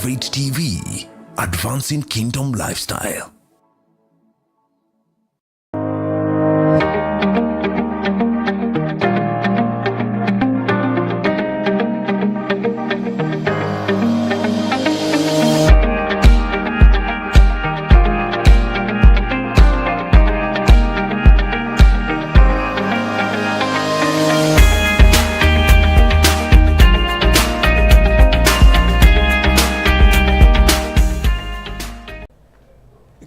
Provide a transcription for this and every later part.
favorite TV, advancing kingdom lifestyle.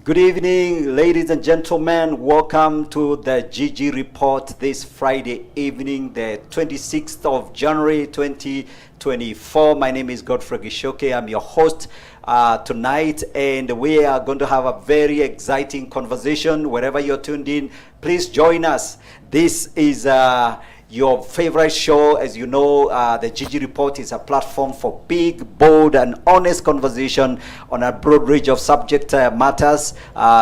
Good evening, ladies and gentlemen. Welcome to the GG Report this Friday evening, the 26th of January 2024. My name is Godfrey Gichuki. I'm your host tonight, and we are going to have a very exciting conversation. Wherever you're tuned in, please join us. This is your favorite show. As you know, the GG Report is a platform for big, bold, and honest conversation on a broad range of subject matters,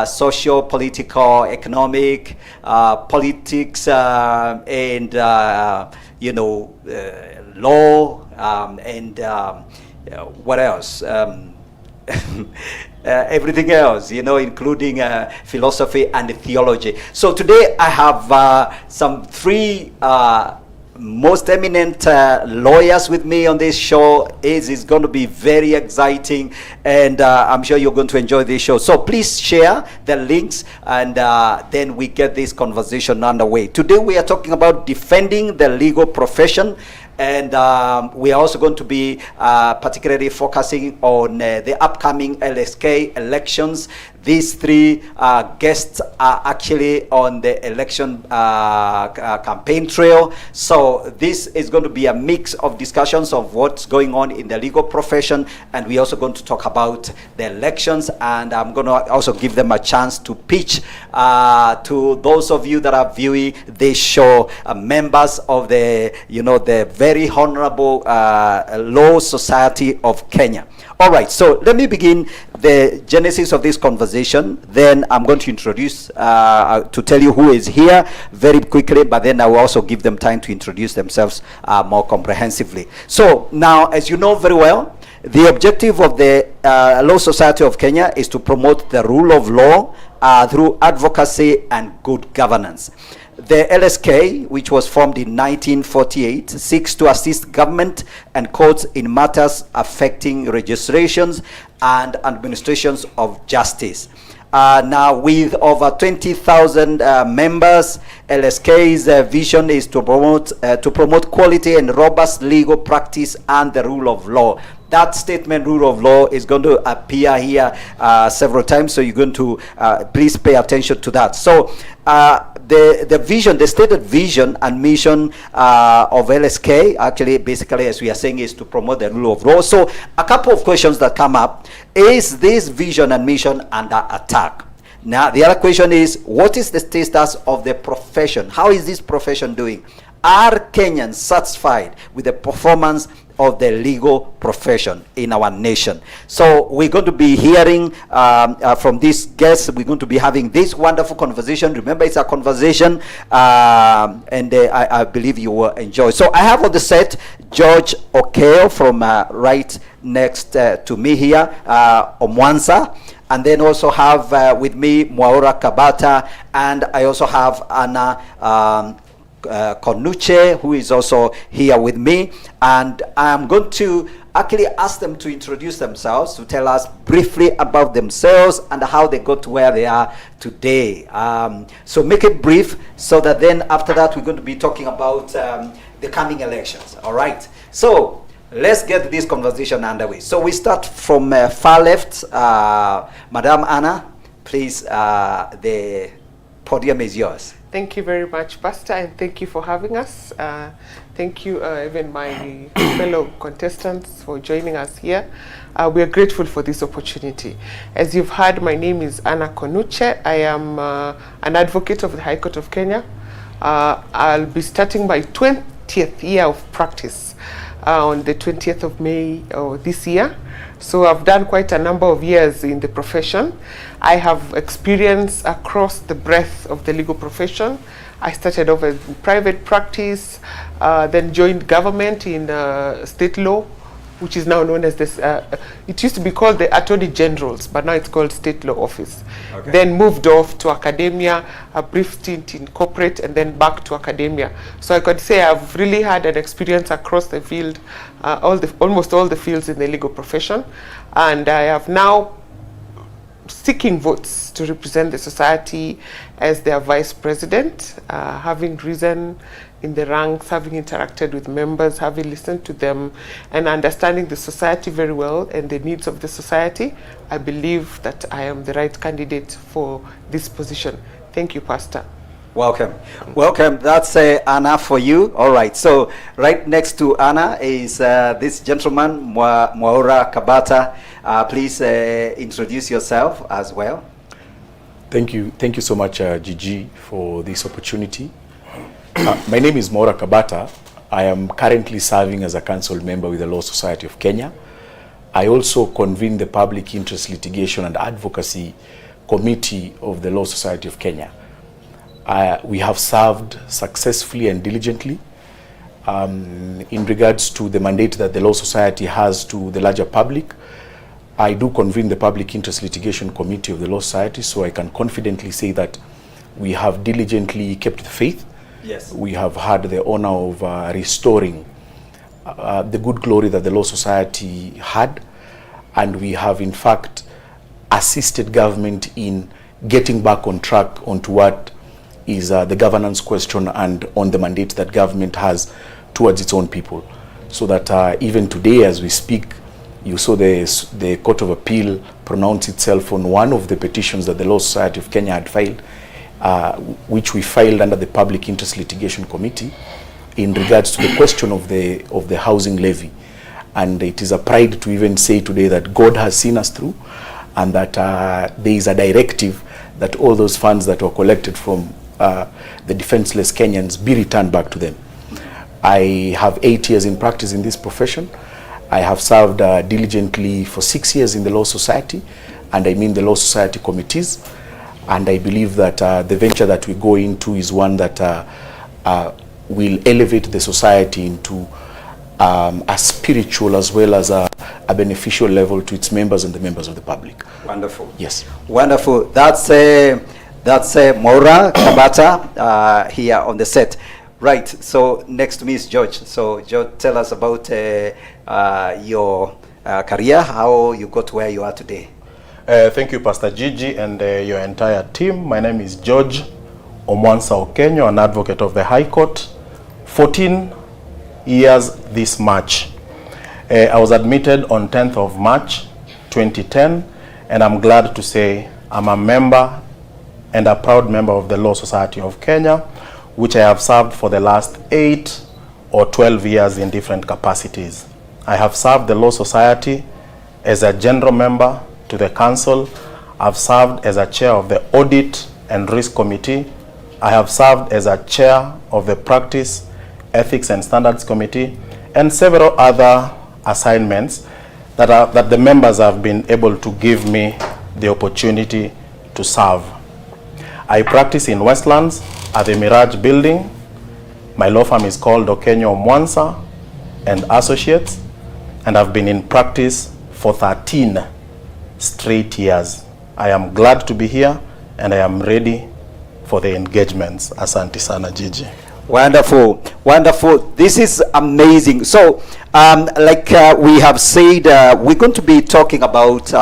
social, political, economic, politics, and law, and what else? Everything else, including philosophy and theology. So today I have some three most eminent lawyers with me on this show. It's going to be very exciting, and I'm sure you're going to enjoy this show. So please share the links, and then we get this conversation underway. Today we are talking about defending the legal profession. And we are also going to be particularly focusing on the upcoming LSK elections. These three guests are actually on the election campaign trail. So this is going to be a mix of discussions of what's going on in the legal profession. And we're also going to talk about the elections. And I'm going to also give them a chance to pitch to those of you that are viewing this show, members of the very honorable Law Society of Kenya. All right, so let me begin the genesis of this conversation. Then I'm going to introduce, to tell you who is here very quickly, but then I will also give them time to introduce themselves more comprehensively. So now, as you know very well, the objective of the Law Society of Kenya is to promote the rule of law through advocacy and good governance. The LSK, which was formed in 1948, seeks to assist government and courts in matters affecting registrations and administrations of justice. Now, with over 20,000 members, LSK's vision is to promote quality and robust legal practice and the rule of law. That statement, rule of law, is going to appear here several times, so you're going to please pay attention to that. So the vision, the stated vision and mission of LSK, actually, basically, as we are saying, is to promote the rule of law. So a couple of questions that come up: is this vision and mission under attack? Now, the other question is, what is the status of the profession? How is this profession doing? Are Kenyans satisfied with the performance of the legal profession in our nation? So we're going to be hearing from these guests. We're going to be having this wonderful conversation. Remember, it's a conversation, and I believe you will enjoy. So I have on the set George Okenyo from right next to me here, Omwansa. And then also have with me Mwaura, Kabata, and I also have Anna Konuche, who is also here with me. And I'm going to actually ask them to introduce themselves, to tell us briefly about themselves and how they got to where they are today. So make it brief, so that then after that we're going to be talking about the coming elections. All right, so let's get this conversation underway. So we start from far left. Madam Anna, please, the podium is yours. Thank you very much, Pastor, and thank you for having us. Thank you, even my fellow contestants, for joining us here. We are grateful for this opportunity. As you've heard, my name is Anna Konuche. I am an advocate of the High Court of Kenya. I'll be starting my 20th year of practice on the 20th of May this year. So I've done quite a number of years in the profession. I have experience across the breadth of the legal profession. I started off in private practice, then joined government in state law, which is now known as this, it used to be called the Attorney General's, but now it's called State Law Office. Okay. Then moved off to academia, a brief stint in corporate, and then back to academia. So I could say I've really had an experience across the field, almost all the fields in the legal profession. And I have now seeking votes to represent the society as their vice president, having risen in the ranks, having interacted with members, having listened to them, and understanding the society very well and the needs of the society. I believe that I am the right candidate for this position. Thank you, Pastor. Welcome. Welcome. That's Anna for you. All right. So right next to Anna is this gentleman, Mwaura Kabata. Please introduce yourself as well. Thank you so much, Gigi, for this opportunity. My name is Mwaura Kabata. I am currently serving as a council member with the Law Society of Kenya. I also convene the Public Interest Litigation and Advocacy Committee of the Law Society of Kenya. We have served successfully and diligently in regards to the mandate that the Law Society has to the larger public. I do convene the Public Interest Litigation Committee of the Law Society, so I can confidently say that we have diligently kept the faith. Yes. We have had the honor of restoring the good glory that the Law Society had, and we have in fact assisted government in getting back on track onto what is the governance question and on the mandate that government has towards its own people. So that even today as we speak, you saw the Court of Appeal pronounce itself on one of the petitions that the Law Society of Kenya had filed, which we filed under the Public Interest Litigation Committee in regards to the question of the housing levy. And it is a pride to even say today that God has seen us through, and that there is a directive that all those funds that were collected from the defenseless Kenyans be returned back to them. I have 8 years in practice in this profession. I have served diligently for 6 years in the Law Society, and I mean the Law Society committees. And I believe that the venture that we go into is one that will elevate the society into a spiritual as well as a beneficial level to its members and the members of the public. Wonderful. Yes. Wonderful. That's Mwaura Kabata here on the set. Right. So next to me is George. So George, tell us about your career, how you got where you are today. Thank you, Pastor Gigi, and your entire team. My name is George Omwansa Okenyo, an advocate of the High Court. 14 years this March. I was admitted on 10th of March 2010, and I'm glad to say I'm a member and a proud member of the Law Society of Kenya, which I have served for the last 8 or 12 years in different capacities. I have served the Law Society as a general member to the council. I've served as a chair of the Audit and Risk Committee. I have served as a chair of the Practice, Ethics and Standards Committee, and several other assignments that the members have been able to give me the opportunity to serve. I practice in Westlands at the Mirage building. My law firm is called Okenyo, Omwansa and Associates, and I've been in practice for 13 straight years. I am glad to be here, and I am ready for the engagements. Asante sana, Gigi. Wonderful, wonderful. This is amazing. So, like we have said, we're going to be talking about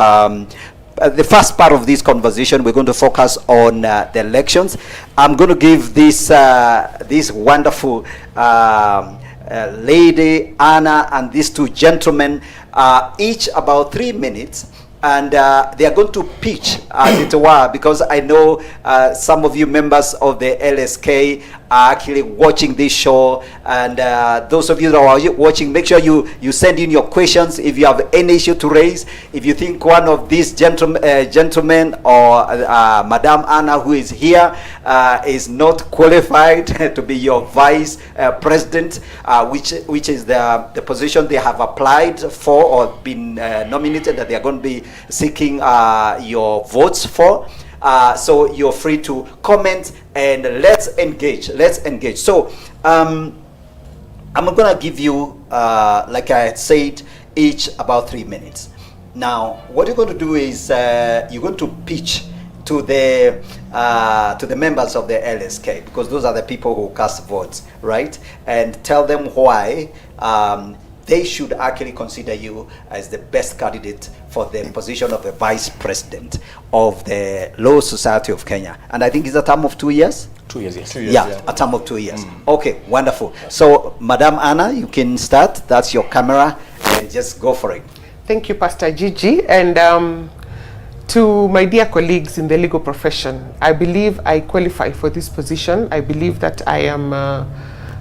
the first part of this conversation. We're going to focus on the elections. I'm going to give this this wonderful lady Anna and these two gentlemen each about 3 minutes. And they are going to pitch, as it were, because I know some of you members of the LSK are actually watching this show. And those of you that are watching, make sure you send in your questions if you have any issue to raise. If you think one of these gentlemen or Madame Anna, who is here, is not qualified to be your vice president, which is the position they have applied for or been nominated, that they are going to be seeking your votes for. So you're free to comment and let's engage. So I'm going to give you, like I had said, each about 3 minutes. Now, what you're going to do is you're going to pitch to the members of the LSK, because those are the people who cast votes, right? And tell them why they should actually consider you as the best candidate for the position of the Vice President of the Law Society of Kenya. And I think it's a term of 2 years? 2 years, yes. 2 years, Yeah, a term of 2 years. Okay, wonderful. So, Madam Anna, you can start. That's your camera, and just go for it. Thank you, Pastor Gigi. And to my dear colleagues in the legal profession, I believe I qualify for this position. I believe that I am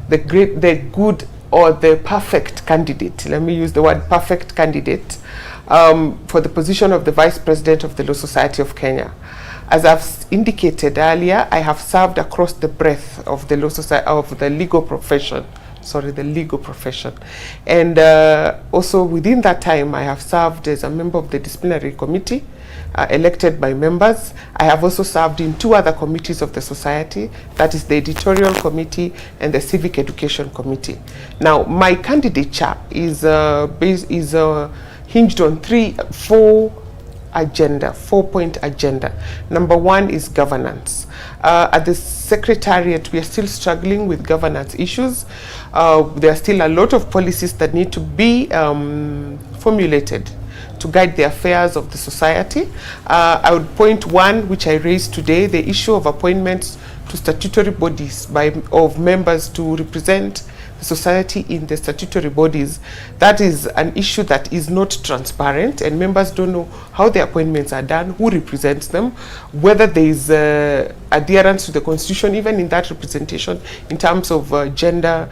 the good or the perfect candidate. Let me use the word perfect candidate for the position of the Vice President of the Law Society of Kenya. As I've indicated earlier, I have served across the breadth of the law society, of the legal profession. And also within that time, I have served as a member of the disciplinary committee, elected by members. I have also served in 2 other committees of the society, that is the editorial committee and the civic education committee. Now, my candidature is hinged on 4-point agenda. Number 1 is governance. At the Secretariat, we are still struggling with governance issues. There are still a lot of policies that need to be formulated to guide the affairs of the society. I would point one, which I raised today, the issue of appointments to statutory bodies of members to represent the society in the statutory bodies. That is an issue that is not transparent, and members don't know how the appointments are done, who represents them, whether there is adherence to the constitution, even in that representation, in terms of gender,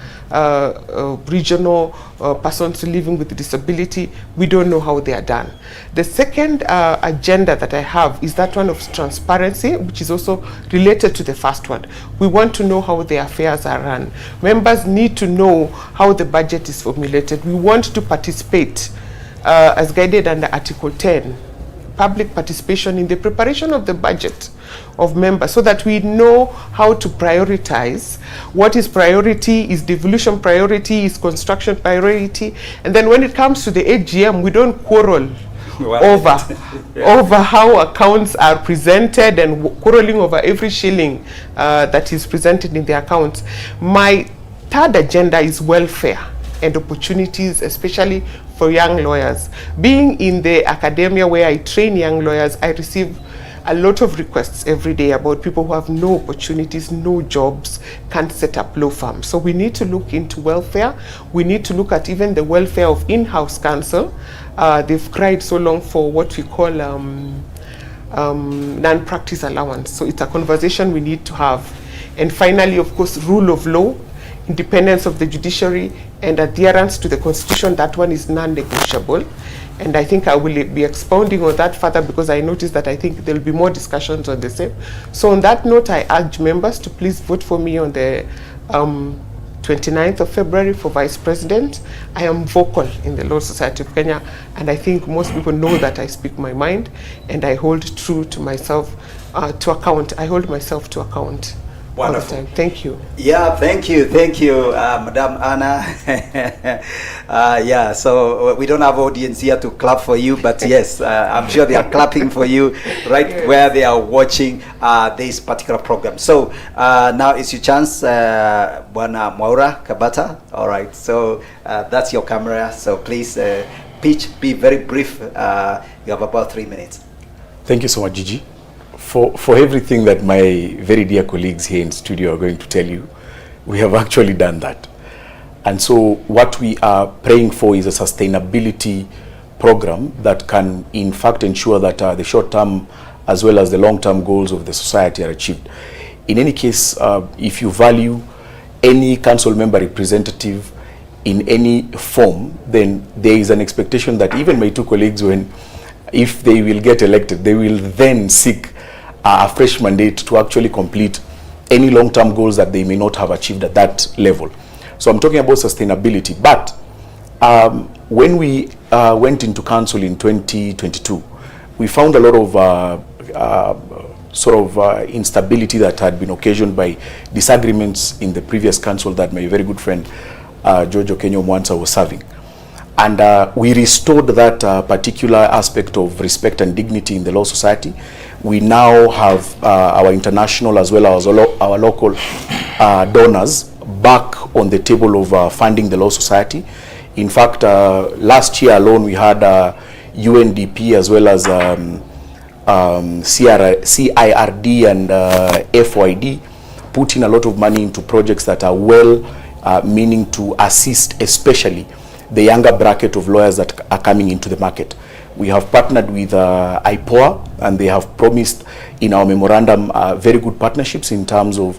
regional, persons living with disability. We don't know how they are done. The second agenda that I have is that one of transparency, which is also related to the first one. We want to know how the affairs are run. Members need to know how the budget is formulated. We want to participate as guided under Article 10, public participation in the preparation of the budget of members, so that we know how to prioritize. What is priority? Is devolution priority? Is construction priority? And then when it comes to the AGM, we don't quarrel over how accounts are presented and quarreling over every shilling that is presented in the accounts. My third agenda is welfare and opportunities, especially for young lawyers. Being in the academia where I train young lawyers, I receive a lot of requests every day about people who have no opportunities, no jobs, can't set up law firms. So we need to look into welfare. We need to look at even the welfare of in-house counsel. They've cried so long for what we call non-practice allowance. So it's a conversation we need to have. And finally, of course, rule of law, independence of the judiciary, and adherence to the constitution. That one is non-negotiable. And I think I will be expounding on that further, because I noticed that I think there will be more discussions on the same. So on that note, I urge members to please vote for me on the 29th of February for Vice President. I am vocal in the Law Society of Kenya, and I think most people know that I speak my mind, and I hold true to myself to account. I hold myself to account. Wonderful. All the time. Thank you. Yeah, thank you, Madam Anna. Yeah, so we don't have audience here to clap for you, but yes, I'm sure they are clapping for you right yes. where they are watching this particular program. So now it's your chance, Bwana Mwaura, Kabata. All right, so that's your camera. So please pitch, be very brief. You have about 3 minutes. Thank you so much, Gigi. For everything that my very dear colleagues here in studio are going to tell you, we have actually done that. And so what we are praying for is a sustainability program that can in fact ensure that the short-term as well as the long-term goals of the society are achieved. In any case, if you value any council member representative in any form, then there is an expectation that even my 2 colleagues, if they will get elected, they will then seek a fresh mandate to actually complete any long-term goals that they may not have achieved at that level. So I'm talking about sustainability. But when we went into council in 2022, we found a lot of instability that had been occasioned by disagreements in the previous council that my very good friend George Okenyo Omwansa was serving. And we restored that particular aspect of respect and dignity in the law society. We now have our international as well as our local donors back on the table of funding the law society. In fact, last year alone we had UNDP as well as CIRD and FYD put in a lot of money into projects that are well meaning to assist especially the younger bracket of lawyers that are coming into the market. We have partnered with IPOA, and they have promised in our memorandum very good partnerships in terms of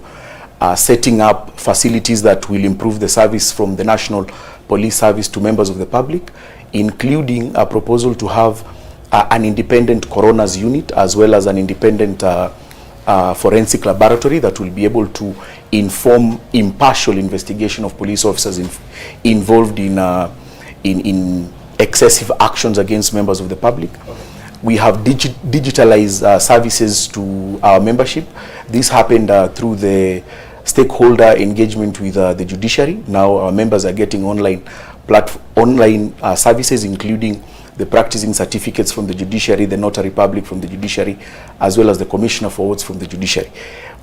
setting up facilities that will improve the service from the National Police Service to members of the public, including a proposal to have an independent coroner's unit as well as an independent forensic laboratory that will be able to inform impartial investigation of police officers involved in excessive actions against members of the public. We have digitalized services to our membership. This happened through the stakeholder engagement with the judiciary. Now our members are getting online services, including the practicing certificates from the judiciary, the notary public from the judiciary, as well as the commissioner for oaths from the judiciary.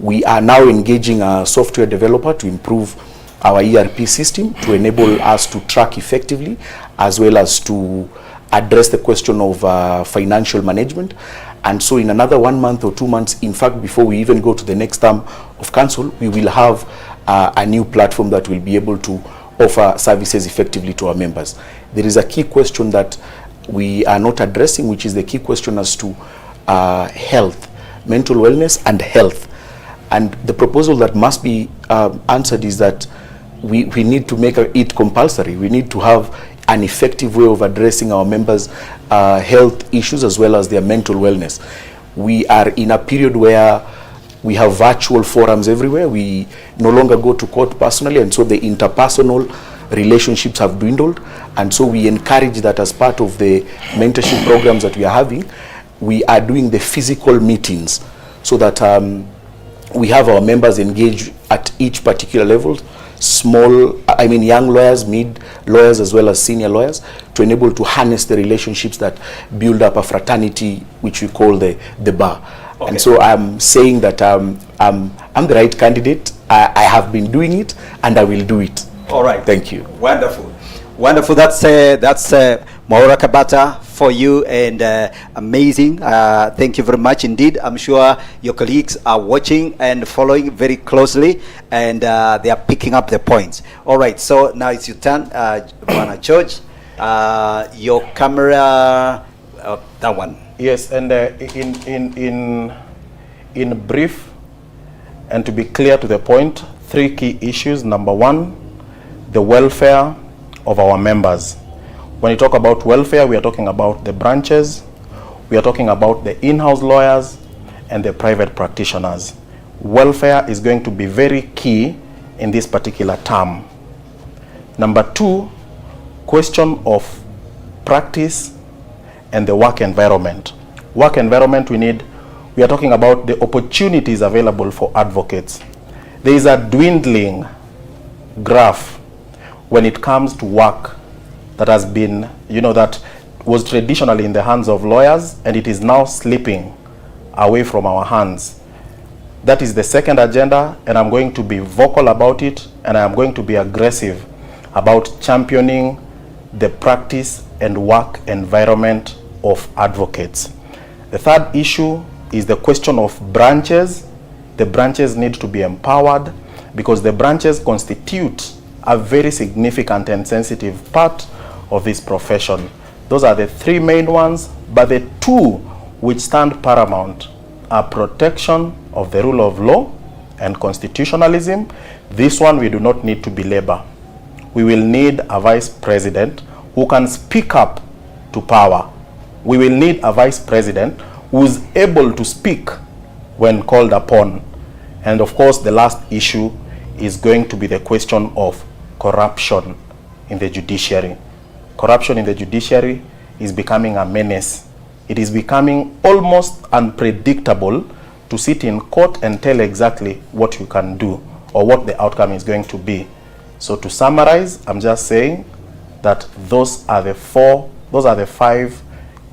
We are now engaging a software developer to improve our ERP system to enable us to track effectively, as well as to address the question of financial management. And so in another 1 month or 2 months, in fact, before we even go to the next term of council, we will have a new platform that will be able to offer services effectively to our members. There is a key question that we are not addressing, which is the key question as to health, mental wellness and health. And the proposal that must be answered is that we need to make it compulsory. We need to have an effective way of addressing our members' health issues as well as their mental wellness. We are in a period where we have virtual forums everywhere. We no longer go to court personally, and so the interpersonal relationships have dwindled. And so we encourage that as part of the mentorship programs that we are having, we are doing the physical meetings so that we have our members engaged at each particular level, young lawyers, mid lawyers, as well as senior lawyers, to enable to harness the relationships that build up a fraternity, which we call the bar. Okay. And so I'm saying that I'm the right candidate. I have been doing it, and I will do it. All right. Thank you. Wonderful. Wonderful. That's Mwaura Kabata for you, and amazing. Thank you very much indeed. I'm sure your colleagues are watching and following very closely, and they are picking up the points. All right. So now it's your turn, George. Your camera, that one. Yes, and in brief, and to be clear to the point, 3 key issues. Number 1, the welfare of our members. When you talk about welfare, we are talking about the branches, we are talking about the in-house lawyers and the private practitioners. Welfare is going to be very key in this particular term. Number 2, question of practice and the work environment. Work environment, we are talking about the opportunities available for advocates. There is a dwindling graph when it comes to work that has been, that was traditionally in the hands of lawyers, and it is now slipping away from our hands. That is the second agenda, and I'm going to be vocal about it, and I'm going to be aggressive about championing the practice and work environment of advocates. The third issue is the question of branches. The branches need to be empowered, because the branches constitute a very significant and sensitive part of this profession. Those are the 3 main ones, but the 2 which stand paramount are protection of the rule of law and constitutionalism. This one we do not need to belabor. We will need a vice president who can speak up to power. We will need a vice president who is able to speak when called upon. And of course, the last issue is going to be the question of corruption in the judiciary. Corruption in the judiciary is becoming a menace. It is becoming almost unpredictable to sit in court and tell exactly what you can do or what the outcome is going to be. So to summarize, I'm just saying that those are the 5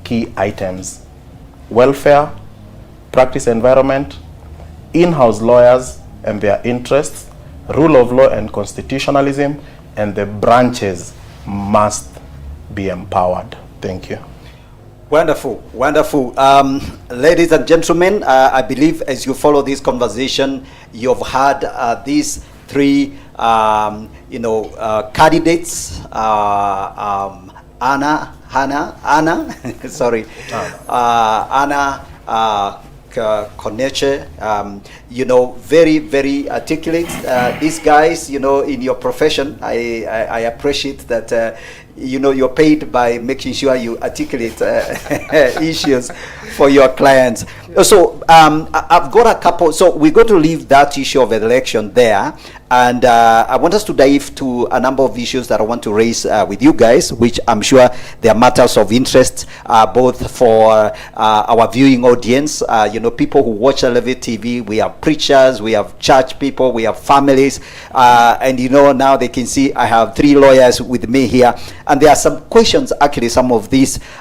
key items: welfare, practice environment, in-house lawyers and their interests, rule of law and constitutionalism, and the branches must be empowered. Thank you. Wonderful, wonderful. Ladies and gentlemen, I believe as you follow this conversation, you've had these 3 candidates, Anna, sorry, Anna, Konuche, very, very articulate. These guys, in your profession, I appreciate that, you're paid by making sure you articulate issues for your clients. So I've got a couple, so we're going to leave that issue of election there. And I want us to dive to a number of issues that I want to raise with you guys, which I'm sure they are matters of interest, both for our viewing audience, people who watch Elevate TV. We have preachers, we have church people, we have families, and now they can see I have 3 lawyers with me here. And there are some questions, actually, some of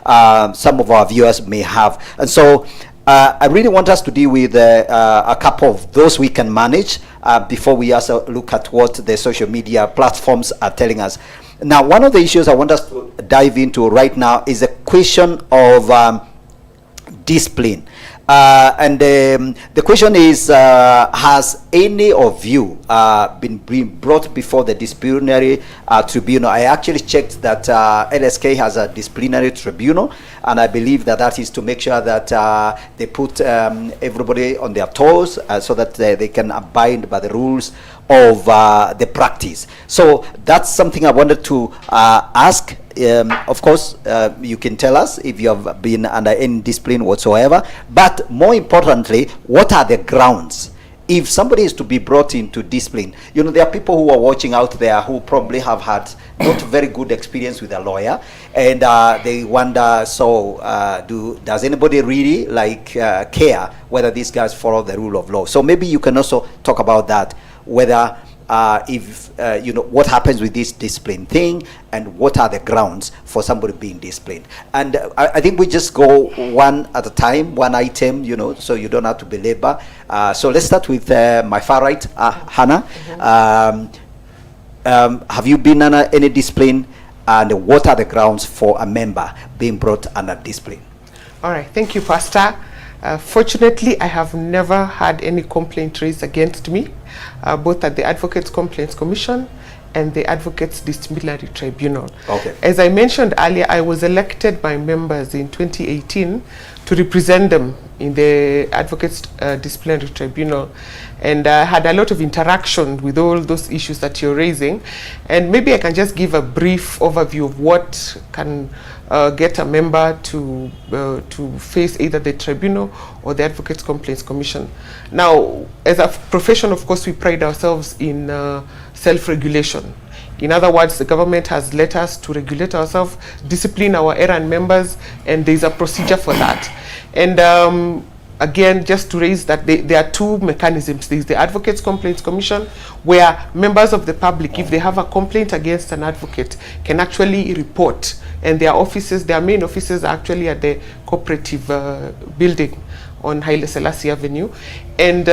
our viewers may have. And so I really want us to deal with a couple of those we can manage before we also look at what the social media platforms are telling us. Now, one of the issues I want us to dive into right now is a question of discipline. And the question is, has any of you been brought before the disciplinary tribunal? I actually checked that LSK has a disciplinary tribunal, and I believe that is to make sure that they put everybody on their toes so that they can abide by the rules of the practice. So that's something I wanted to ask. Of course, you can tell us if you have been under any discipline whatsoever, but more importantly, what are the grounds? If somebody is to be brought into discipline, there are people who are watching out there who probably have had not very good experience with a lawyer, and they wonder, does anybody really care whether these guys follow the rule of law? So maybe you can also talk about that, whether what happens with this discipline thing, and what are the grounds for somebody being disciplined. And I think we just go one at a time, one item, so you don't have to belabor. So let's start with my far right, Hannah. Have you been under any discipline, and what are the grounds for a member being brought under discipline? All right, thank you, Pastor. Fortunately, I have never had any complaint raised against me, both at the Advocates Complaints Commission and the Advocates Disciplinary Tribunal. Okay. As I mentioned earlier, I was elected by members in 2018 to represent them in the Advocates Disciplinary Tribunal, and I had a lot of interaction with all those issues that you're raising. And maybe I can just give a brief overview of what can get a member to face either the tribunal or the Advocates Complaints Commission. Now, as a profession, of course, we pride ourselves in self-regulation. In other words, the government has let us to regulate ourselves, discipline our errand members, and there's a procedure for that. And again, just to raise that there are 2 mechanisms. There's the Advocates Complaints Commission, where members of the public, if they have a complaint against an advocate, can actually report. And their main offices are actually at the cooperative building on Haile Selassie Avenue. And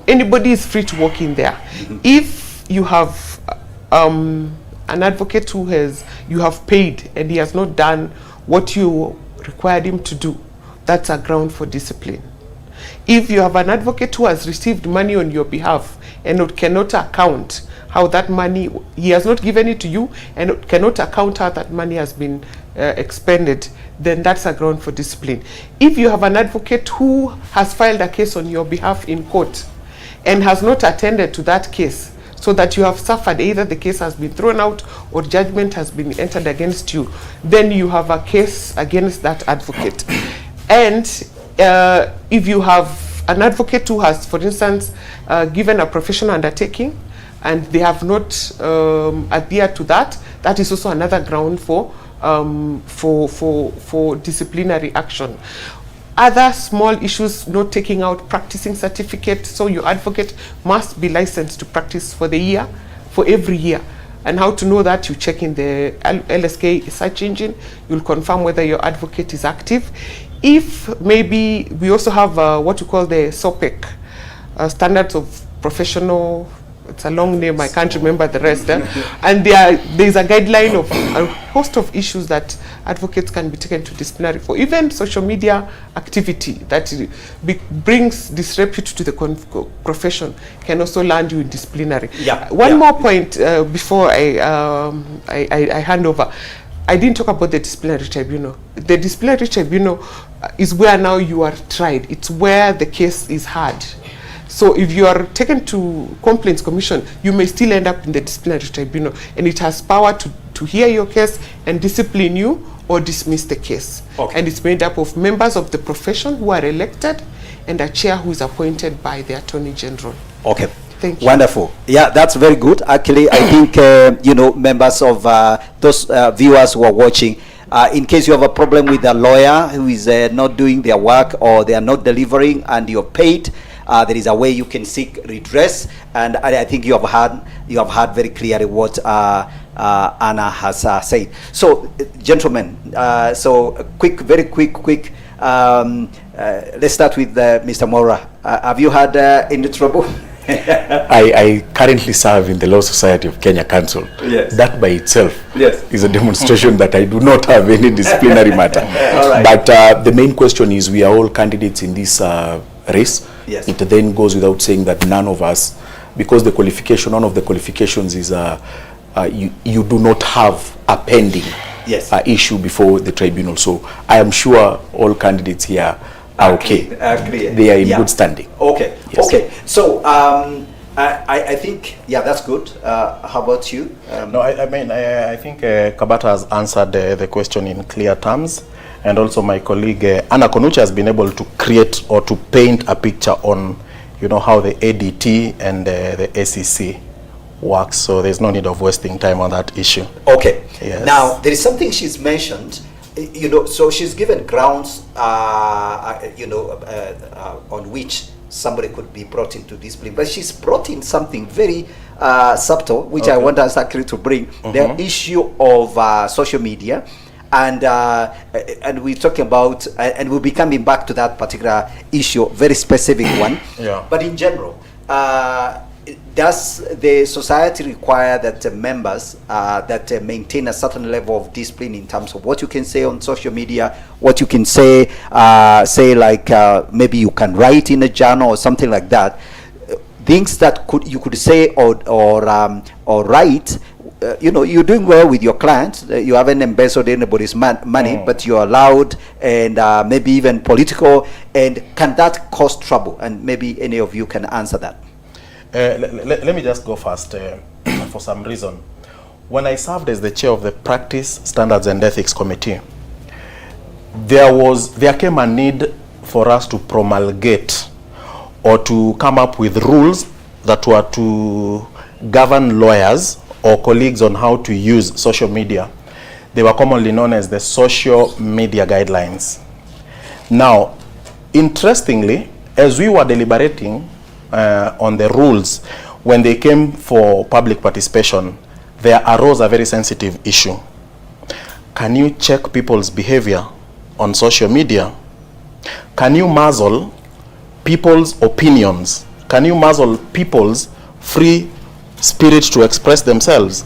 anybody is free to walk in there. If you have an advocate you have paid and he has not done what you required him to do, that's a ground for discipline. If you have an advocate who has received money on your behalf and cannot account how that money, he has not given it to you, and cannot account how that money has been expended, then that's a ground for discipline. If you have an advocate who has filed a case on your behalf in court and has not attended to that case, so that you have suffered, either the case has been thrown out or judgment has been entered against you, then you have a case against that advocate. And if you have an advocate who has, for instance, given a professional undertaking and they have not adhered to that, that is also another ground for disciplinary action. Other small issues, not taking out practicing certificate, so your advocate must be licensed to practice for every year. And how to know that? You check in the LSK search engine. You'll confirm whether your advocate is active. If maybe we also have what we call the SOPEC, Standards of Professional, it's a long name, I can't remember the rest. And there's a guideline of a host of issues that advocates can be taken to disciplinary for. Even social media activity that brings disrepute to the profession can also land you in disciplinary. One more point before I hand over. I didn't talk about the disciplinary tribunal. The disciplinary tribunal is where now you are tried. It's where the case is heard. So if you are taken to Complaints Commission, you may still end up in the disciplinary tribunal, and it has power to hear your case and discipline you or dismiss the case. Okay. And it's made up of members of the profession who are elected and a chair who is appointed by the Attorney General. Okay. Thank you. Wonderful. Yeah, that's very good. Actually, I think, you know, members of those viewers who are watching, in case you have a problem with a lawyer who is not doing their work or they are not delivering and you're paid, there is a way you can seek redress, and I think you have heard very clearly what Anna has said. So, gentlemen, so very quick. Let's start with Mr. Mwaura. Have you had any trouble? I currently serve in the Law Society of Kenya Council. Yes. That by itself yes. is a demonstration that I do not have any disciplinary matter. All right. But the main question is, we are all candidates in this race. Yes. It then goes without saying that none of us, because the qualification, one of the qualifications is you do not have a pending yes. Issue before the tribunal. So I am sure all candidates here are okay. They are in good standing. Okay. Yes. Okay. So I think that's good. How about you? No, I think Kabata has answered the question in clear terms, and also my colleague Anna Konuche has been able to create or to paint a picture on, you know, how the ADT and the ACC works. So there's no need of wasting time on that issue. Okay. Yes. Now there is something she's mentioned. You know, so she's given grounds, on which somebody could be brought into discipline, but she's brought in something very subtle, which I want us actually to bring the issue of social media, and we're talking about, and we'll be coming back to that particular issue, very specific one. Yeah. But in general, does the society require that members that maintain a certain level of discipline in terms of what you can say on social media, what you can say, maybe you can write in a journal or something like that, things that you could say or write. You're doing well with your clients. You haven't embezzled anybody's money, but you're allowed, and maybe even political. And can that cause trouble? And maybe any of you can answer that. Let me just go first for some reason. When I served as the chair of the Practice, Standards and Ethics Committee, there came a need for us to promulgate or to come up with rules that were to govern lawyers or colleagues on how to use social media. They were commonly known as the social media guidelines. Now, interestingly, as we were deliberating on the rules, when they came for public participation, there arose a very sensitive issue. Can you check people's behavior on social media? Can you muzzle people's opinions? Can you muzzle people's free spirit to express themselves?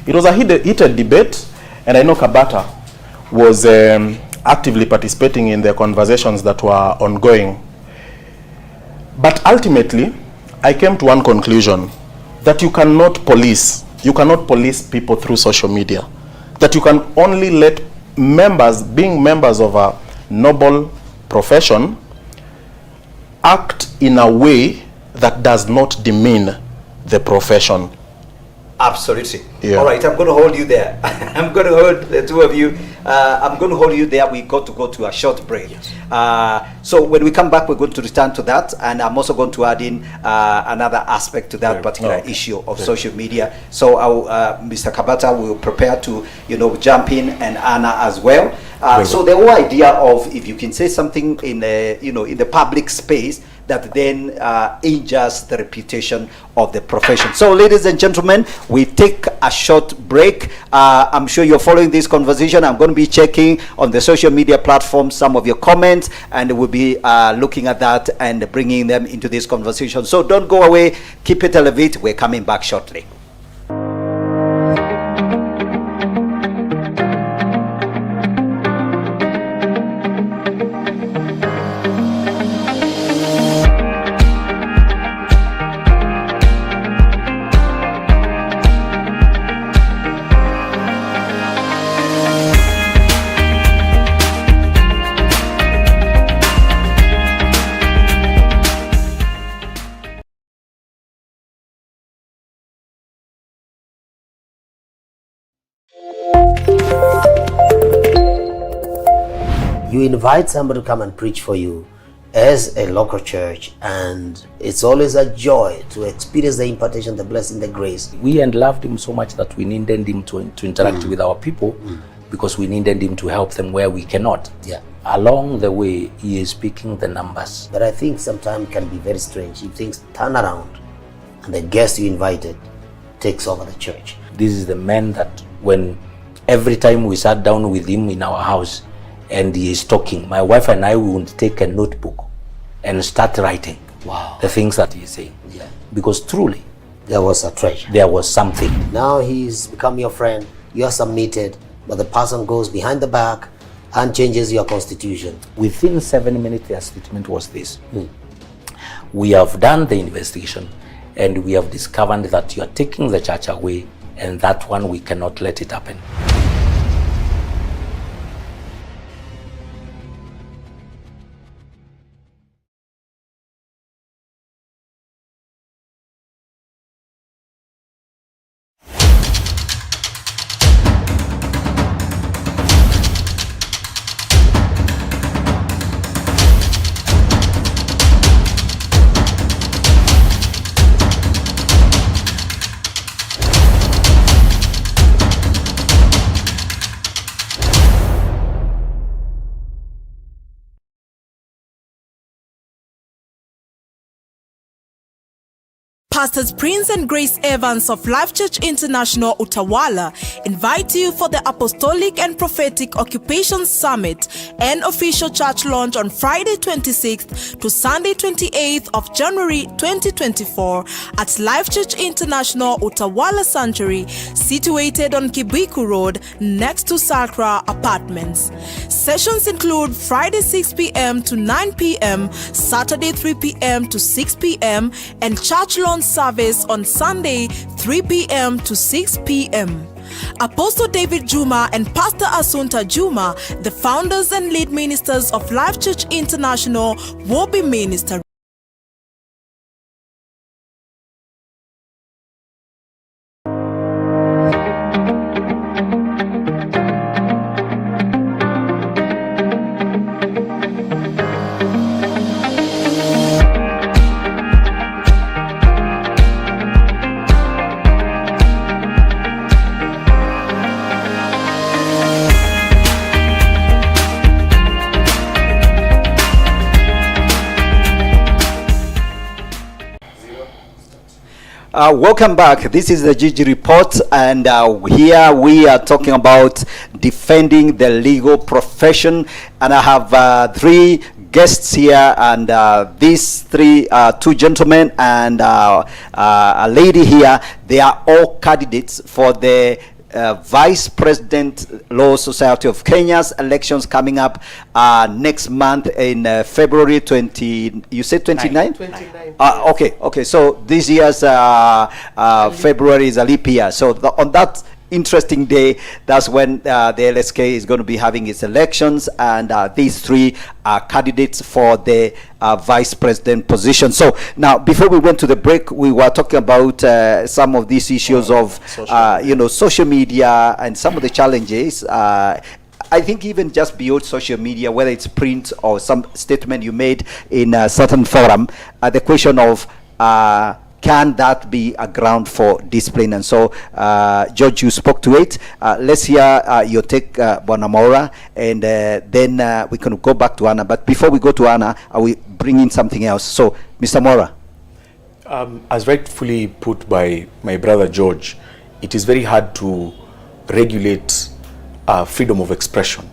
It was a heated debate, and I know Kabata was actively participating in the conversations that were ongoing. But ultimately, I came to one conclusion, that you cannot police people through social media. That you can only let members, being members of a noble profession, act in a way that does not demean the profession. Absolutely. Yeah. All right, I'm going to hold you there. I'm going to hold the two of you. I'm going to hold you there. We got to go to a short break. Yes. So when we come back, we're going to return to that, and I'm also going to add in another aspect to that particular issue of social media. So Mr. Kabata will prepare to, jump in, and Anna as well. So the whole idea of, if you can say something in the public space, that then injures the reputation of the profession. So, ladies and gentlemen, we take a short break. I'm sure you're following this conversation. I'm going to be checking on the social media platforms some of your comments, and we'll be looking at that and bringing them into this conversation. So don't go away. Keep it elevated. We're coming back shortly. You invite somebody to come and preach for you as a local church, and it's always a joy to experience the impartation, the blessing, the grace. We loved him so much that we needed him to interact with our people because we needed him to help them where we cannot. Yeah. Along the way, he is speaking the numbers. But I think sometimes can be very strange if things turn around and the guest you invited takes over the church. This is the man that when every time we sat down with him in our house and he is talking, my wife and I would take a notebook and start writing the things that he is saying. Yeah. Because truly, There was a treasure. there was something. Now he's become your friend, you are submitted, but the person goes behind the back and changes your constitution. Within 7 minutes, their statement was this. We have done the investigation and we have discovered that you are taking the church away, and that one we cannot let it happen. Pastors Prince and Grace Evans of Life Church International Utawala invite you for the Apostolic and Prophetic Occupations Summit and official church launch on Friday 26th to Sunday 28th of January 2024 at Life Church International Utawala Sanctuary, situated on Kibiku Road next to Sakra Apartments. Sessions include Friday 6 p.m. to 9 p.m., Saturday 3 p.m. to 6 p.m., and church launch service on Sunday 3 p.m. to 6 p.m. Apostle David Juma and Pastor Asunta Juma, the founders and lead ministers of Life Church International, will be ministering. Welcome back. This is the Gigi Report, and here we are talking about defending the legal profession. And I have three guests here, and these two gentlemen and a lady here, they are all candidates for the Vice President Law Society of Kenya's elections coming up next month in February 20. You said 29? 29. Okay. So this year's February is a leap year. So on that interesting day, that's when the LSK is going to be having its elections, and these three are candidates for the vice president position. So now, before we went to the break, we were talking about some of these issues of social media and some of the challenges. I think even just beyond social media, whether it's print or some statement you made in a certain forum, the question of can that be a ground for discipline? And so, George, you spoke to it. Let's hear your take, Bwana Mwaura, and then we can go back to Anna. But before we go to Anna, I will bring in something else. So, Mr. Mwaura. As rightfully put by my brother George, it is very hard to regulate freedom of expression.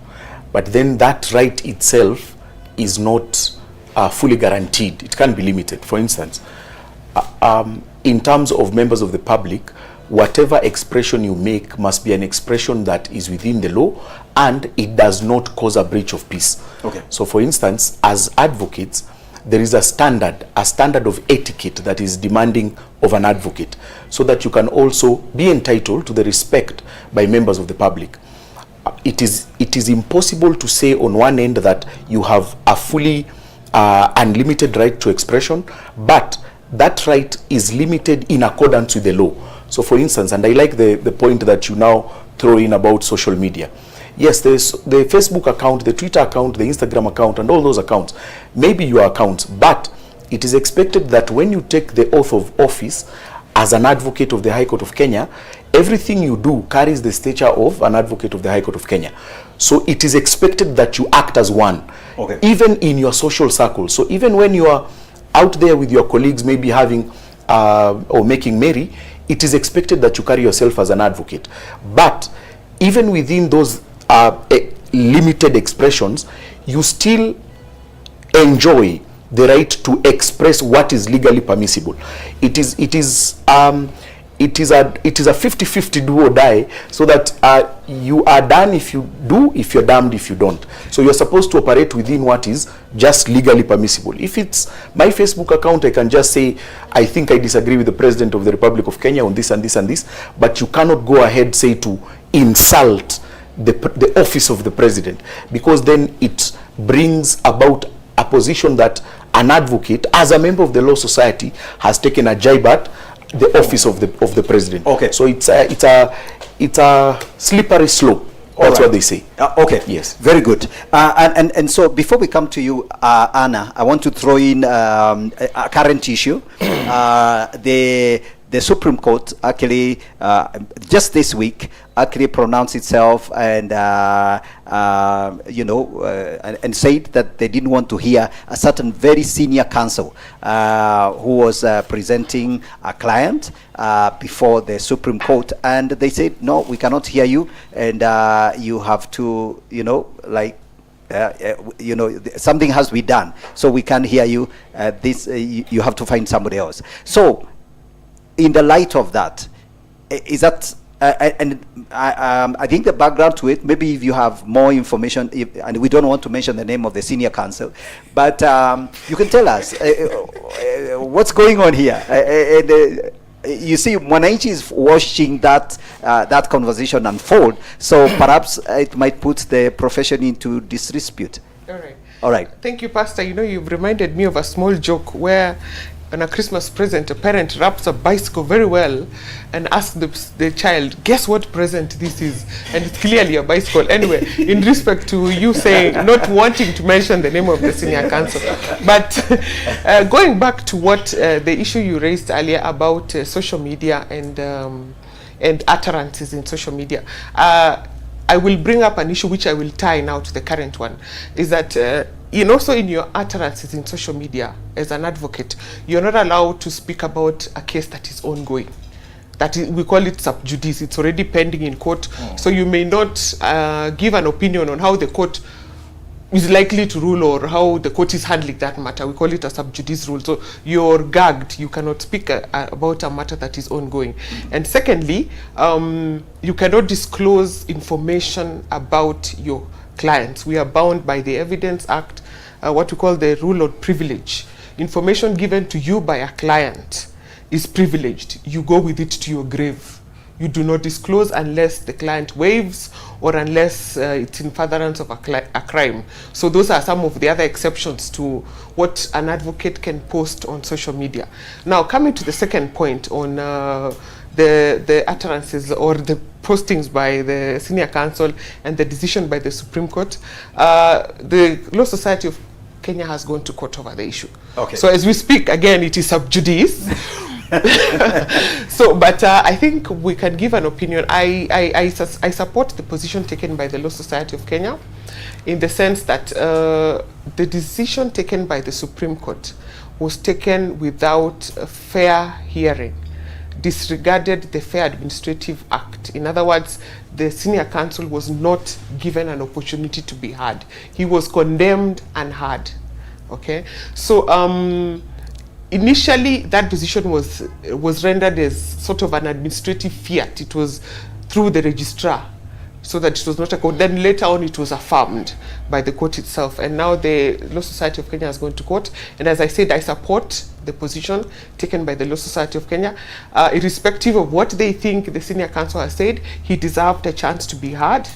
But then that right itself is not fully guaranteed. It can be limited. For instance, in terms of members of the public, whatever expression you make must be an expression that is within the law and it does not cause a breach of peace. Okay. So for instance, as advocates, there is a standard of etiquette that is demanding of an advocate, so that you can also be entitled to the respect by members of the public. It is impossible to say on one end that you have a fully unlimited right to expression, but that right is limited in accordance with the law. So for instance, and I like the point that you now throw in about social media. Yes, there's the Facebook account, the Twitter account, the Instagram account, and all those accounts may be your accounts, but it is expected that when you take the oath of office as an advocate of the High Court of Kenya, everything you do carries the stature of an advocate of the High Court of Kenya. So it is expected that you act as one, okay, even in your social circle. So even when you are out there with your colleagues, maybe having or making merry, it is expected that you carry yourself as an advocate. But even within those limited expressions, you still enjoy the right to express what is legally permissible. It is a 50-50 do or die, so that you are done if you do, if you're damned if you don't. So you're supposed to operate within what is just legally permissible. If it's my Facebook account, I can just say, I think I disagree with the President of the Republic of Kenya on this and this and this, but you cannot go ahead, say, to insult the office of the President, because then it brings about a position that an advocate, as a member of the Law Society, has taken a jibe at the office of the President. Okay. So it's a slippery slope. That's what they say. Okay. Yes. Very good. And so before we come to you, Anna, I want to throw in a current issue. The Supreme Court actually just this week actually pronounced itself and and said that they didn't want to hear a certain very senior counsel who was presenting a client before the Supreme Court, and they said, no, we cannot hear you, and you have to, something has to be done, so we can't hear you. You have to find somebody else. So in the light of that, is that I think the background to it, maybe if you have more information, and we don't want to mention the name of the senior counsel, but you can tell us what's going on here. You see, Mwananchi is watching that conversation unfold, so perhaps it might put the profession into disrepute. All right. Thank you, Pastor. You've reminded me of a small joke where on a Christmas present, a parent wraps a bicycle very well and asks the child, guess what present this is? And it's clearly a bicycle. Anyway, in respect to you saying, not wanting to mention the name of the senior counsel. But going back to what the issue you raised earlier about social media and utterances in social media, I will bring up an issue which I will tie now to the current one, is that also in your utterances in social media, as an advocate, you're not allowed to speak about a case that is ongoing. We call it sub judice. It's already pending in court. So you may not give an opinion on how the court is likely to rule or how the court is handling that matter. We call it a sub judice rule. So you're gagged. You cannot speak about a matter that is ongoing. And secondly, you cannot disclose information about your clients. We are bound by the Evidence Act, what we call the rule of privilege. Information given to you by a client is privileged. You go with it to your grave. You do not disclose unless the client waives or unless it's in furtherance of a crime. So those are some of the other exceptions to what an advocate can post on social media. Now, coming to the second point on the utterances or the postings by the senior counsel and the decision by the Supreme Court, the Law Society of Kenya has gone to court over the issue. Okay. So as we speak, again, it is sub judice. So, but I think we can give an opinion. I support the position taken by the Law Society of Kenya, in the sense that the decision taken by the Supreme Court was taken without a fair hearing, disregarded the Fair Administrative Act. In other words, the senior counsel was not given an opportunity to be heard. He was condemned and heard. Okay, so initially that decision was rendered as sort of an administrative fiat. It was through the registrar, so that it was not a court. Then later on it was affirmed by the court itself, and now the Law Society of Kenya is going to court. And as I said, I support the position taken by the Law Society of Kenya. Irrespective of what they think the senior counsel has said, he deserved a chance to be heard,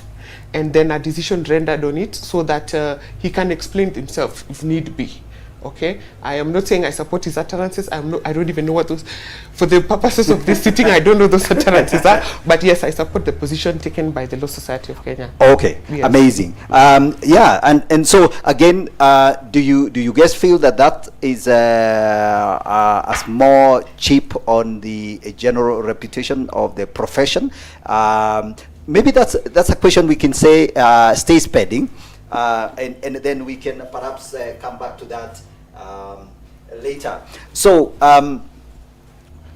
and then a decision rendered on it, so that he can explain himself if need be. Okay, I am not saying I support his utterances. I don't even know what those, for the purposes of this sitting, I don't know those utterances are. But yes, I support the position taken by the Law Society of Kenya. Okay, yes. Amazing. Yeah, and so again, do you guys feel that that is as more chip on the general reputation of the profession? Maybe that's a question we can say stays pending. And then we can perhaps come back to that later. So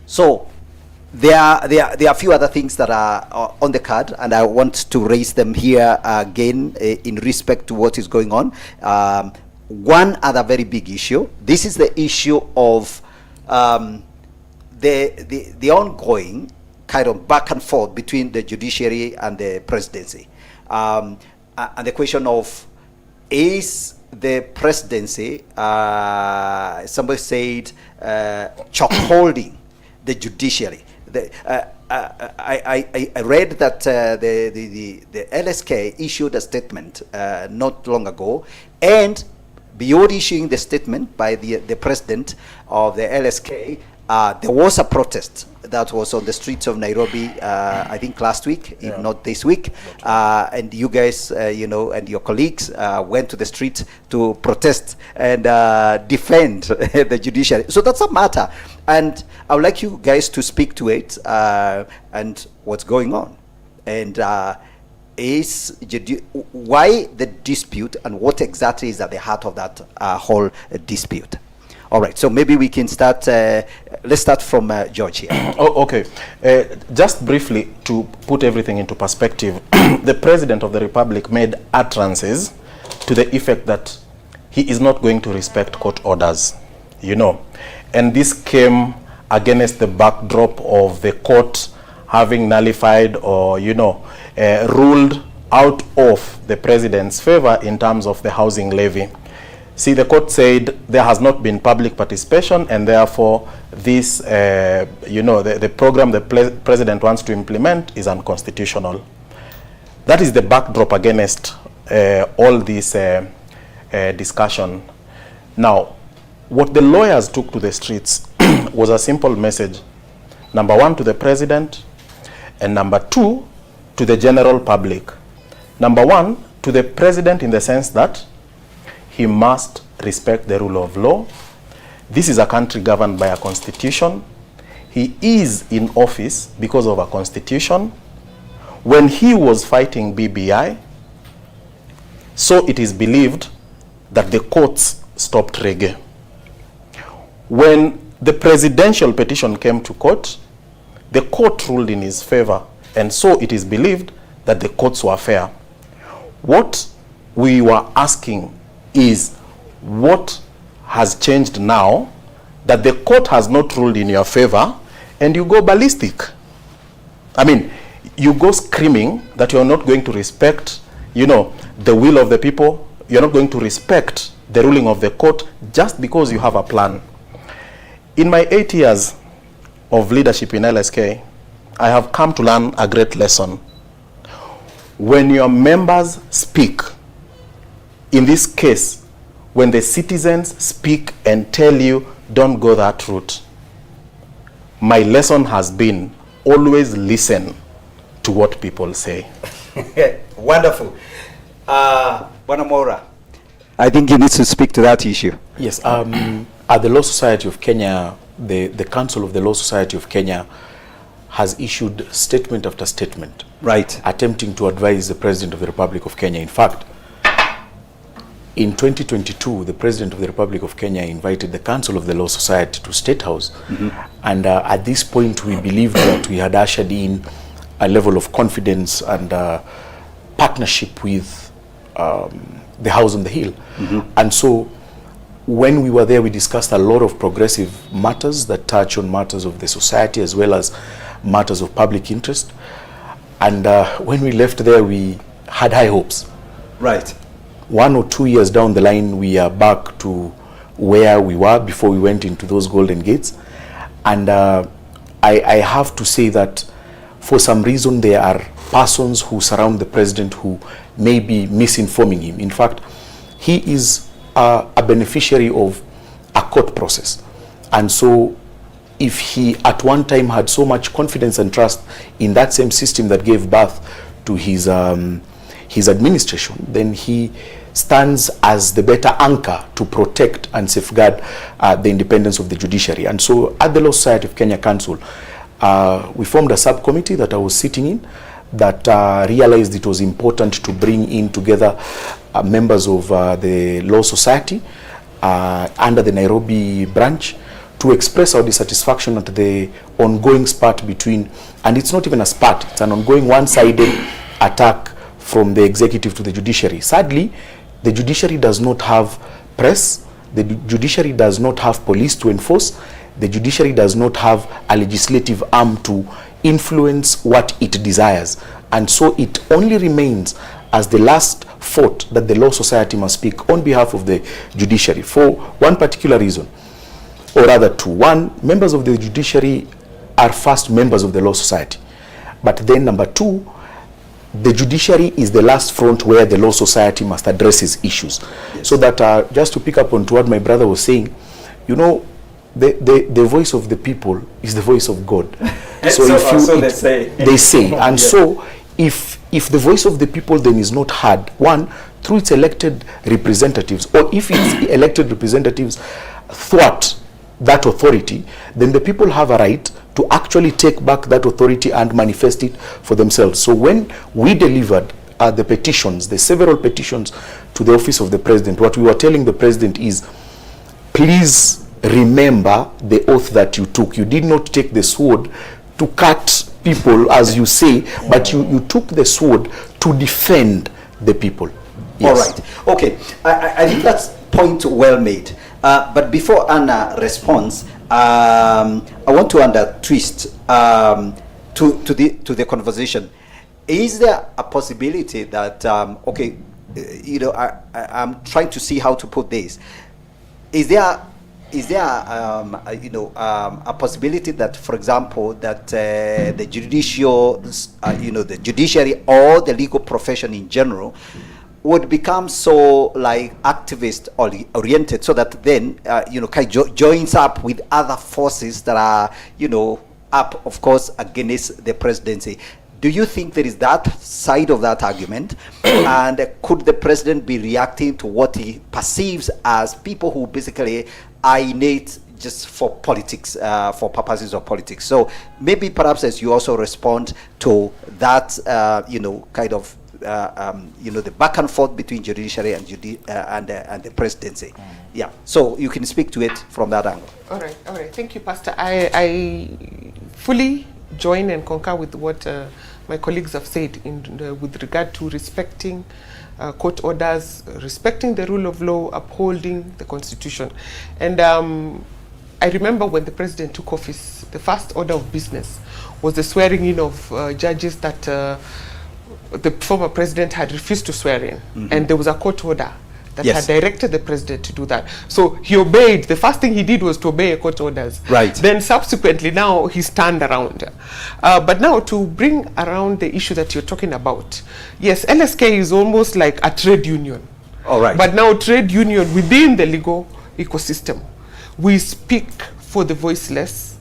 so there are a few other things that are on the card, and I want to raise them here again in respect to what is going on. One other very big issue. This is the issue of the ongoing kind of back and forth between the judiciary and the presidency. And the question of, is the presidency, somebody said, chokeholding the judiciary? I read that the LSK issued a statement not long ago, and beyond issuing the statement by the president of the LSK, there was a protest that was on the streets of Nairobi, I think last week, if not this week. And you guys, and your colleagues went to the street to protest and defend the judiciary. So that's a matter. And I would like you guys to speak to it and what's going on. And why the dispute, and what exactly is at the heart of that whole dispute? All right, so maybe we can start, let's start from George here. Oh, okay. Just briefly, to put everything into perspective, the President of the Republic made utterances to the effect that he is not going to respect court orders, and this came against the backdrop of the court having nullified or, ruled out of the President's favor in terms of the housing levy. See, the court said there has not been public participation, and therefore this, the program the president wants to implement is unconstitutional. That is the backdrop against all this discussion. Now, what the lawyers took to the streets was a simple message. Number one, to the president, and number two, to the general public. Number one, to the president in the sense that he must respect the rule of law. This is a country governed by a constitution. He is in office because of a constitution. When he was fighting BBI, so it is believed that the courts stopped reggae. When the presidential petition came to court, the court ruled in his favor, and so it is believed that the courts were fair. What we were asking is, what has changed now that the court has not ruled in your favor and you go ballistic? I mean, you go screaming that you're not going to respect, the will of the people. You're not going to respect the ruling of the court just because you have a plan. In my 8 years of leadership in LSK, I have come to learn a great lesson. When your members speak, in this case, when the citizens speak and tell you, don't go that route, my lesson has been, always listen to what people say. Wonderful. Bwana Mwaura, I think you need to speak to that issue. Yes, at the Law Society of Kenya, the Council of the Law Society of Kenya has issued statement after statement, Right. attempting to advise the President of the Republic of Kenya. In fact, in 2022, the President of the Republic of Kenya invited the Council of the Law Society to State House. And at this point, we believed that we had ushered in a level of confidence and partnership with the House on the Hill. And so when we were there, we discussed a lot of progressive matters that touch on matters of the society as well as matters of public interest. And when we left there, we had high hopes. Right. 1 or 2 years down the line, we are back to where we were before we went into those golden gates. And I have to say that for some reason, there are persons who surround the president who may be misinforming him. In fact, he is a beneficiary of a court process. And so if he at one time had so much confidence and trust in that same system that gave birth to his administration, then he stands as the better anchor to protect and safeguard the independence of the judiciary. And so at the Law Society of Kenya Council, we formed a subcommittee that I was sitting in that realized it was important to bring in together members of the Law Society under the Nairobi branch to express our dissatisfaction at the ongoing spat between, and it's not even a spat, it's an ongoing one-sided attack from the executive to the judiciary. Sadly, the judiciary does not have press, the judiciary does not have police to enforce, the judiciary does not have a legislative arm to influence what it desires. And so it only remains as the last fort that the Law Society must speak on behalf of the judiciary for one particular reason, or rather two. One, members of the judiciary are first members of the Law Society. But then number two, the judiciary is the last front where the Law Society must address its issues. Yes. So that just to pick up on to what my brother was saying, you know, the voice of the people is the voice of God. So if you, so they say. They say. And so if the voice of the people then is not heard, one, through its elected representatives, or if its elected representatives thwart that authority, then the people have a right to actually take back that authority and manifest it for themselves. So when we delivered the petitions, the several petitions to the office of the president, what we were telling the president is, please remember the oath that you took. You did not take the sword to cut people, as you say, but you took the sword to defend the people. Yes. All right. Okay. I think that's point well made. But before Anna responds, I want to twist to the conversation. Is there a possibility that okay, you know, I'm trying to see how to put this. Is there you know, a possibility that, for example, that the judicial, you know, the judiciary or the legal profession in general would become so like activist oriented, so that then you know, kind of joins up with other forces that are, you know, up, of course, against the presidency? Do you think there is that side of that argument? And could the president be reacting to what he perceives as people who basically are innate just for politics, for purposes of politics? So maybe perhaps as you also respond to that, you know, kind of, you know, the back and forth between judiciary and the presidency. Yeah, so you can speak to it from that angle. All right. Thank you, Pastor. I fully join and concur with what my colleagues have said with regard to respecting court orders, respecting the rule of law, upholding the Constitution. And I remember when the president took office, the first order of business was the swearing in of judges that the former president had refused to swear in. And there was a court order that had directed the president to do that. So he obeyed. The first thing he did was to obey court orders. Right. Then subsequently, now he's turned around. But now to bring around the issue that you're talking about, yes, LSK is almost like a trade union. All right. But now trade union within the legal ecosystem. We speak for the voiceless.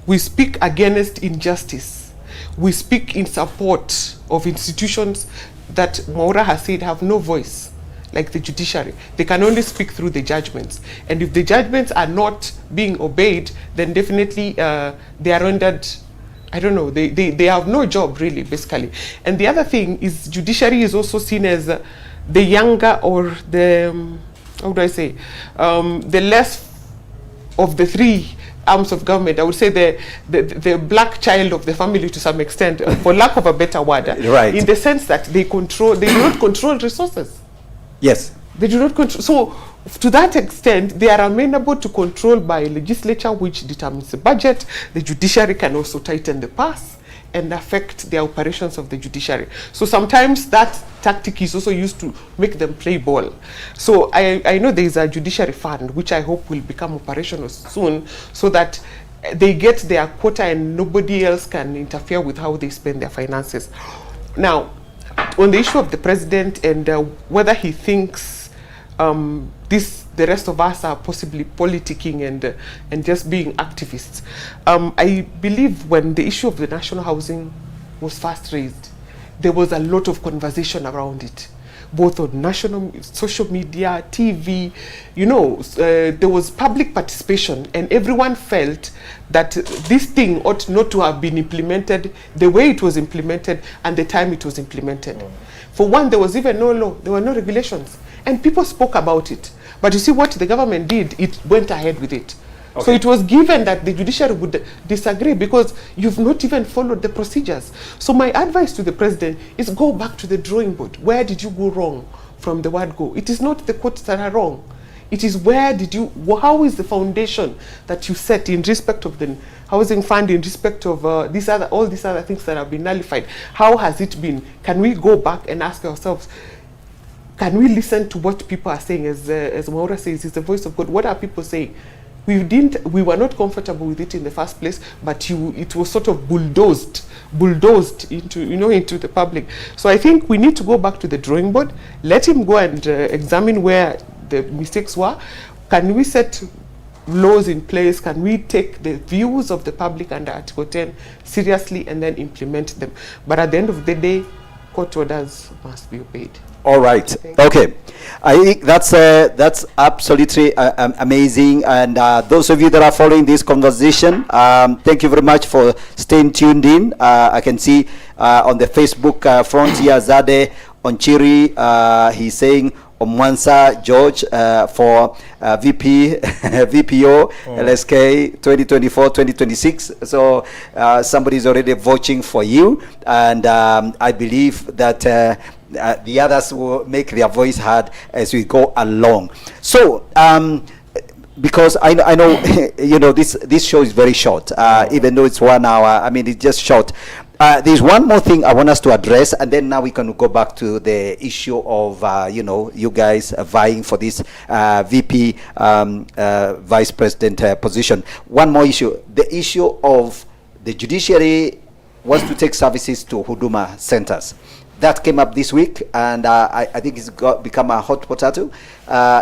We speak against injustice. We speak in support of institutions that Mwaura has said have no voice. like the judiciary. They can only speak through the judgments. And if the judgments are not being obeyed, then definitely they are rendered, I don't know, they have no job really, basically. And the other thing is judiciary is also seen as the younger or the, how do I say, the less of the three arms of government. I would say the black child of the family to some extent, for lack of a better word. Right. In the sense that they do not control resources. Yes. They do not control. So, to that extent, they are amenable to control by legislature, which determines the budget. The judiciary can also tighten the purse and affect the operations of the judiciary. So sometimes that tactic is also used to make them play ball. So I know there is a judiciary fund, which I hope will become operational soon, so that they get their quota and nobody else can interfere with how they spend their finances. Now, on the issue of the president and whether he thinks the rest of us are possibly politicking and just being activists. I believe when the issue of the national housing was first raised, there was a lot of conversation around it, both on national, social media, TV. You know, there was public participation, and everyone felt that this thing ought not to have been implemented the way it was implemented and the time it was implemented. For one, there was even no law, there were no regulations, and people spoke about it. But you see what the government did, it went ahead with it. Okay. So it was given that the judiciary would disagree because you've not even followed the procedures. So my advice to the president is go back to the drawing board. Where did you go wrong from the word go? It is not the courts that are wrong. It is how is the foundation that you set in respect of the housing fund, in respect of all these other things that have been nullified? How has it been? Can we go back and ask ourselves, can we listen to what people are saying? As Mwaura says, it's the voice of God. What are people saying? We were not comfortable with it in the first place, but it was sort of bulldozed into the public. So I think we need to go back to the drawing board, let him go and examine where the mistakes were. Can we set laws in place? Can we take the views of the public under Article 10 seriously and then implement them? But at the end of the day, court orders must be obeyed. All right. Okay. I think that's absolutely amazing. And those of you that are following this conversation, thank you very much for staying tuned in. I can see on the Facebook front here, Zade Onchiri, he's saying Omwansa George for VPO LSK 2024-2026. So somebody's already voting for you, and I believe that the others will make their voice heard as we go along. So because I know you know this show is very short, even though it's 1 hour. I mean, it's just short. There's one more thing I want us to address, and then now we can go back to the issue of you guys vying for this VP vice president position. One more issue: the issue of the judiciary wants to take services to Huduma centers. That came up this week, and I think it's become a hot potato.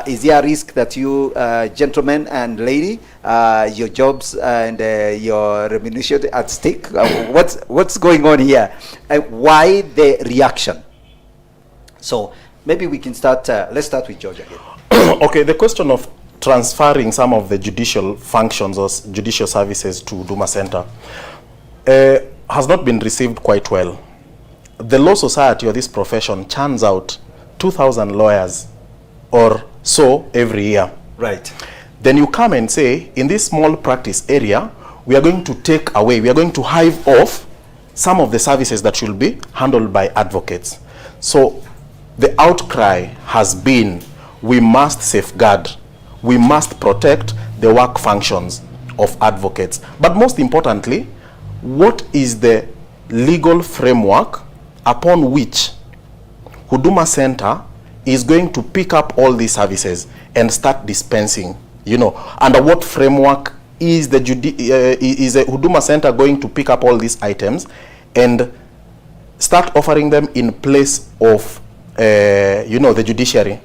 Is there a risk that you gentlemen and lady, your jobs and your remuneration at stake? What's going on here? Why the reaction? So maybe we can start. Let's start with George again. Okay, the question of transferring some of the judicial functions or judicial services to Huduma Center has not been received quite well. The Law Society or this profession churns out 2,000 lawyers or so every year. Right. Then you come and say, in this small practice area, we are going to take away, we are going to hive off some of the services that should be handled by advocates. So the outcry has been, we must safeguard, we must protect the work functions of advocates. But most importantly, what is the legal framework upon which Huduma Center is going to pick up all these services and start dispensing? You know, under what framework is the Huduma Center going to pick up all these items and start offering them in place of the judiciary?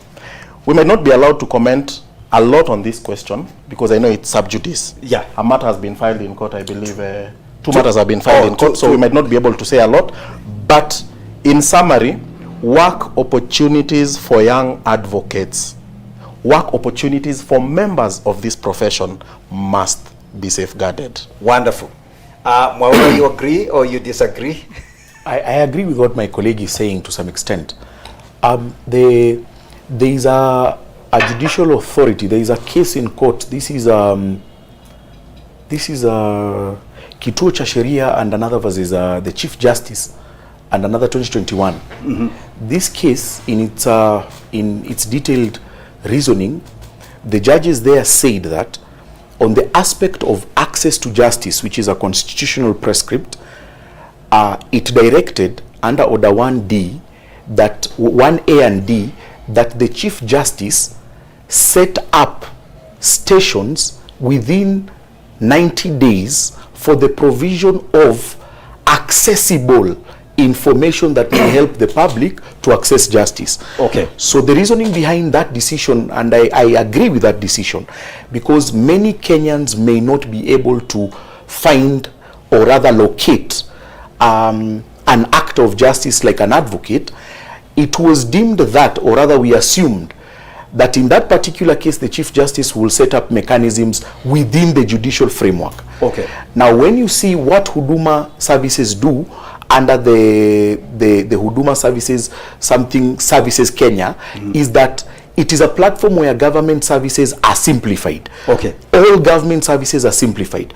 We might not be allowed to comment a lot on this question because I know it's sub judice. Yeah. A matter has been filed in court, I believe. Two matters have been filed in court, so we might not be able to say a lot. But in summary, work opportunities for young advocates, work opportunities for members of this profession must be safeguarded. Wonderful. Mwaura, you agree or you disagree? I agree with what my colleague is saying to some extent. There is a judicial authority. There is a case in court. This is Kituo cha Sheria and another versus the Chief Justice and another 2021. This case, in its detailed reasoning, the judges there said that on the aspect of access to justice, which is a constitutional prescript, it directed under Order 1D, that 1A and D, that the Chief Justice set up stations within 90 days for the provision of accessible information that will help the public to access justice. Okay. So the reasoning behind that decision, and I agree with that decision, because many Kenyans may not be able to find or rather locate an act of justice like an advocate. It was deemed that, or rather we assumed, that in that particular case the Chief Justice will set up mechanisms within the judicial framework. Okay. Now when you see what Huduma services do under the Huduma services, something Services Kenya, is that it is a platform where government services are simplified. Okay. All government services are simplified.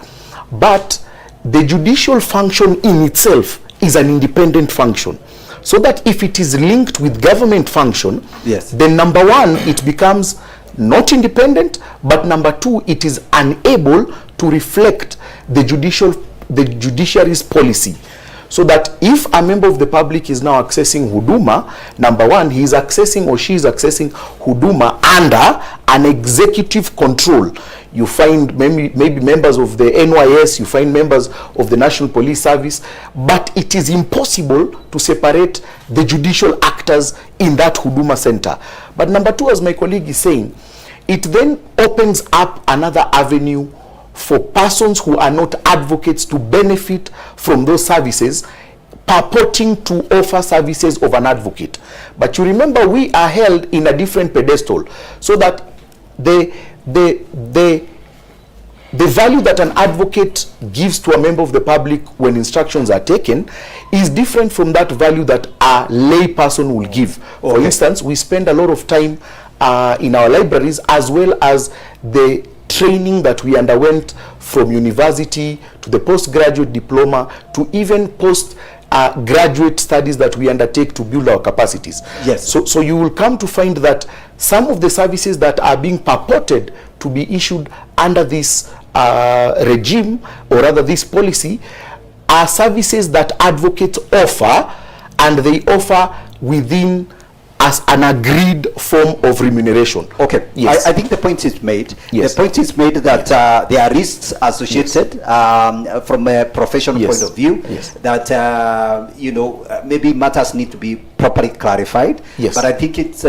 But the judicial function in itself is an independent function. So that if it is linked with government function, yes, then number one, it becomes not independent, but number two, it is unable to reflect the judiciary's policy. So that if a member of the public is now accessing Huduma, number one, he is accessing or she is accessing Huduma under an executive control. You find maybe members of the NYS, you find members of the National Police Service, but it is impossible to separate the judicial actors in that Huduma center. But number two, as my colleague is saying, it then opens up another avenue for persons who are not advocates to benefit from those services, purporting to offer services of an advocate. But you remember, we are held in a different pedestal, so that the value that an advocate gives to a member of the public when instructions are taken is different from that value that a lay person will give. For instance, we spend a lot of time in our libraries, as well as the training that we underwent from university to the postgraduate diploma to even graduate studies that we undertake to build our capacities. Yes. So you will come to find that some of the services that are being purported to be issued under this regime, or rather this policy, are services that advocates offer, and they offer within as an agreed form of remuneration. Okay. Yes. I think the point is made. Yes. The point is made that there are risks associated from a professional point of view, that maybe matters need to be properly clarified. Yes. But I think it's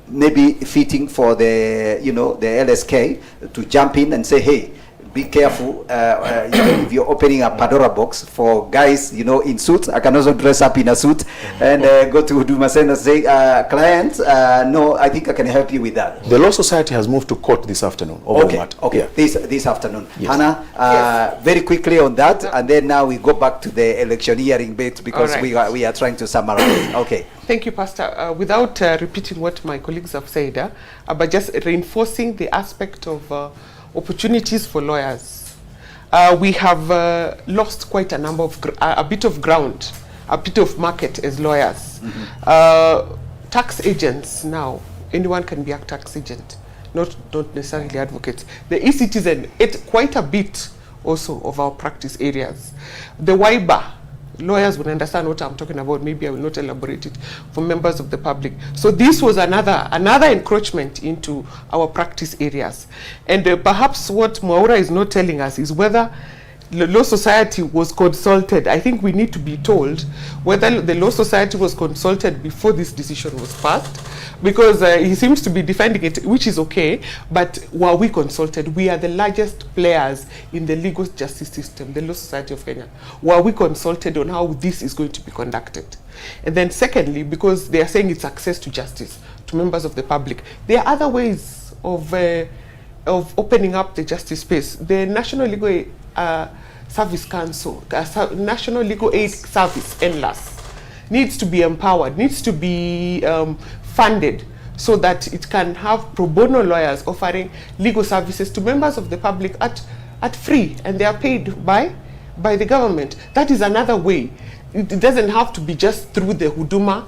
maybe fitting for the the LSK to jump in and say, hey, be careful if you're opening a Pandora box for guys in suits. I can also dress up in a suit and go to Huduma Center and say, client, no, I think I can help you with that. The Law Society has moved to court this afternoon. Okay. This afternoon. Yes. Hannah, very quickly on that, and then now we go back to the electioneering bit, because we are trying to summarize. Okay. Thank you, Pastor. Without repeating what my colleagues have said, but just reinforcing the aspect of opportunities for lawyers. We have lost quite a number of a bit of ground, a bit of market as lawyers. Tax agents now, anyone can be a tax agent, not necessarily advocates. The e-citizen, quite a bit also of our practice areas. The WIBA, lawyers will understand what I'm talking about. Maybe I will not elaborate it for members of the public. So this was another encroachment into our practice areas. And perhaps what Mwaura is not telling us is whether Law Society was consulted. I think we need to be told whether the Law Society was consulted before this decision was passed, because he seems to be defending it, which is okay, but were we consulted? We are the largest players in the legal justice system, the Law Society of Kenya. Were we consulted on how this is going to be conducted? And then secondly, because they are saying it's access to justice to members of the public, there are other ways of opening up the justice space. The National Legal Service Council, National Legal Aid Service, NLAS, needs to be empowered, needs to be funded, so that it can have pro bono lawyers offering legal services to members of the public at free, and they are paid by the government. That is another way. It doesn't have to be just through the Huduma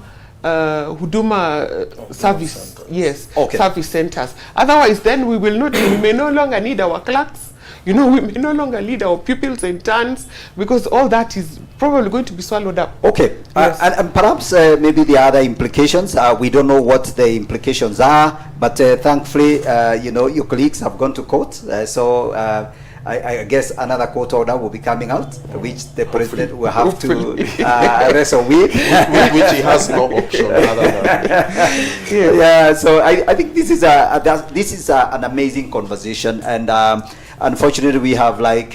service, yes, Okay. service centers. Otherwise, then we may no longer need our clerks. We may no longer need our pupils and interns, because all that is probably going to be swallowed up. Okay, Yes. and perhaps maybe the other implications, we don't know what the implications are, but thankfully, your colleagues have gone to court, so I guess another court order will be coming out, which the president will have to wrestle with. Which he has no option other than. Yeah, so I think this is an amazing conversation, and unfortunately we have like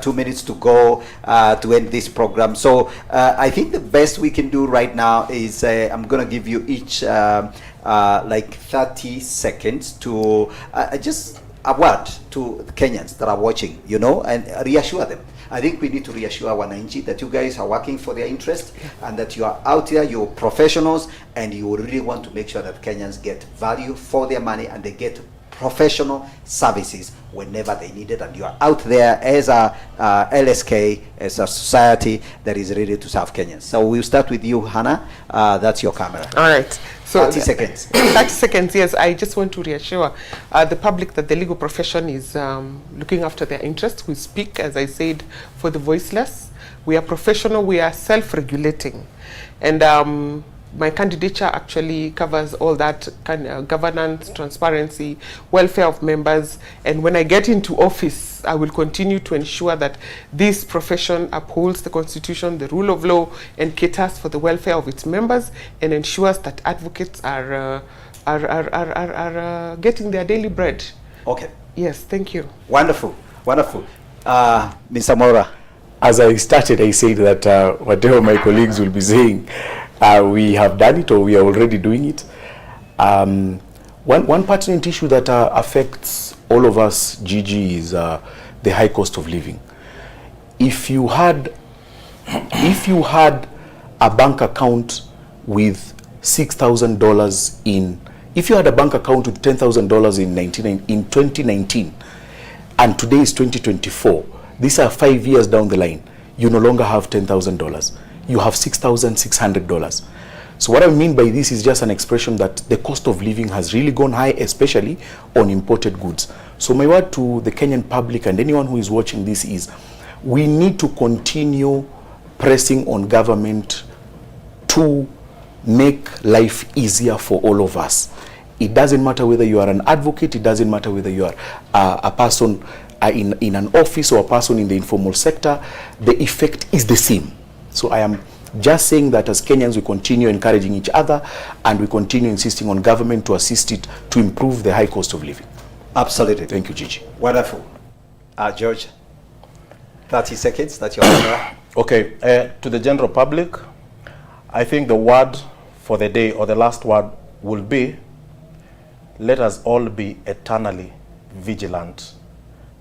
2 minutes to go to end this program. So I think the best we can do right now is I'm gonna give you each like 30 seconds to just a word to the Kenyans that are watching, and reassure them. I think we need to reassure wananchi that you guys are working for their interest, and that you are out there, you're professionals, and you really want to make sure that Kenyans get value for their money, and they get professional services whenever they need it, and you are out there as a LSK, as a society that is ready to serve Kenyans. So we'll start with you, Hannah. That's your camera. All right. So 30 seconds. 30 seconds, yes. I just want to reassure the public that the legal profession is looking after their interests. We speak, as I said, for the voiceless. We are professional. We are self-regulating. And my candidature actually covers all that kind of governance, transparency, welfare of members. And when I get into office, I will continue to ensure that this profession upholds the constitution, the rule of law, and caters for the welfare of its members, and ensures that advocates are getting their daily bread. Okay. Yes, thank you. Wonderful, wonderful. Mr. Mwaura. As I started, I said that whatever my colleagues will be saying, we have done it, or we are already doing it. One pertinent issue that affects all of us, Gigi, is the high cost of living. If you had a bank account with $6,000 if you had a bank account with $10,000 in 2019, and today is 2024, these are 5 years down the line, you no longer have $10,000. You have $6,600. So what I mean by this is just an expression that the cost of living has really gone high, especially on imported goods. So my word to the Kenyan public and anyone who is watching this is, we need to continue pressing on government to make life easier for all of us. It doesn't matter whether you are an advocate, it doesn't matter whether you are a person in an office or a person in the informal sector, the effect is the same. So I am just saying that as Kenyans, we continue encouraging each other, and we continue insisting on government to assist it to improve the high cost of living. Absolutely. Thank you, Gigi. Wonderful. George, 30 seconds, that's your camera. Okay, to the general public, I think the word for the day, or the last word, will be, let us all be eternally vigilant.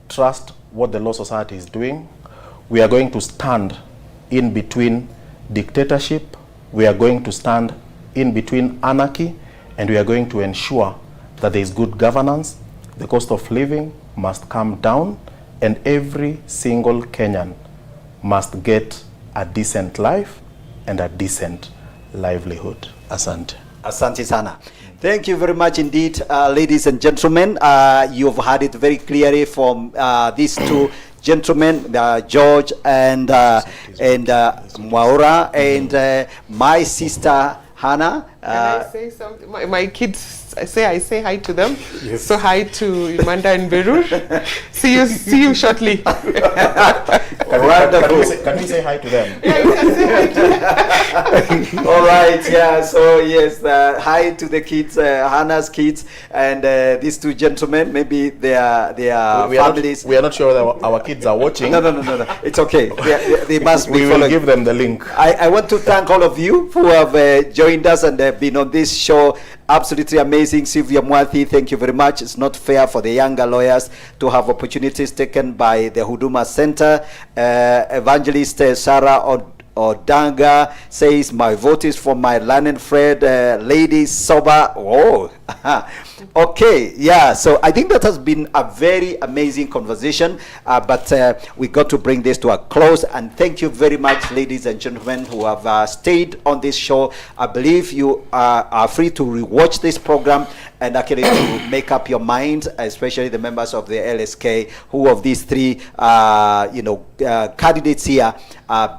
Trust what the Law Society is doing. We are going to stand in between dictatorship, we are going to stand in between anarchy, and we are going to ensure that there is good governance. The cost of living must come down, and every single Kenyan must get a decent life and a decent livelihood. Asante. Asante sana. Thank you very much indeed, ladies and gentlemen. You've heard it very clearly from these two gentlemen, George and Mwaura, and my sister Hannah. Can I say something? My kids, I say hi to them. Yes. So hi to Imanda and Berur. see you shortly. Wonderful. Can we say hi to them? Yeah, you can say hi to them. All right, yeah. So yes, hi to the kids, Hannah's kids, and these two gentlemen. Maybe they are families. We are not sure that our kids are watching. No. It's okay. They must be We will following. give them the link. I want to thank all of you who have joined us and been on this show. Absolutely amazing. Sylvia Mwathi, thank you very much. It's not fair for the younger lawyers to have opportunities taken by the Huduma Center. Evangelist Sarah Odanga says, my vote is for my learned friend, Lady Soba. Oh, okay, yeah. So I think that has been a very amazing conversation, but we got to bring this to a close. And thank you very much, ladies and gentlemen, who have stayed on this show. I believe you are free to rewatch this program and actually to make up your mind, especially the members of the LSK, who of these three, candidates here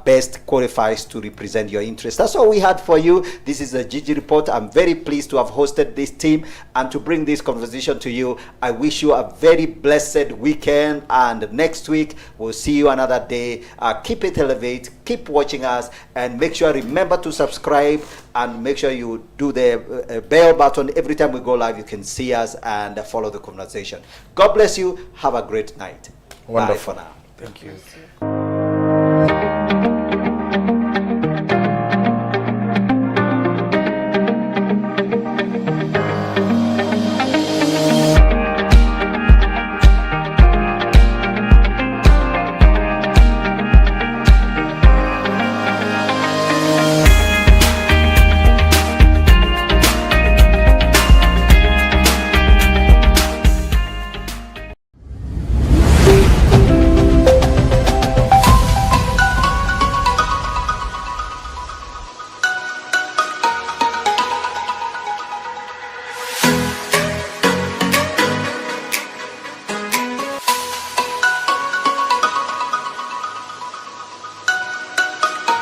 best qualifies to represent your interests. That's all we had for you. This is a Gigi Report. I'm very pleased to have hosted this team and to bring this conversation to you. I wish you a very blessed weekend, and next week we'll see you another day. Keep it elevate, keep watching us, and make sure, remember to subscribe, and make sure you do the bell button. Every time we go live, you can see us and follow the conversation. God bless you. Have a great night. Wonderful. Bye for now. Thank you.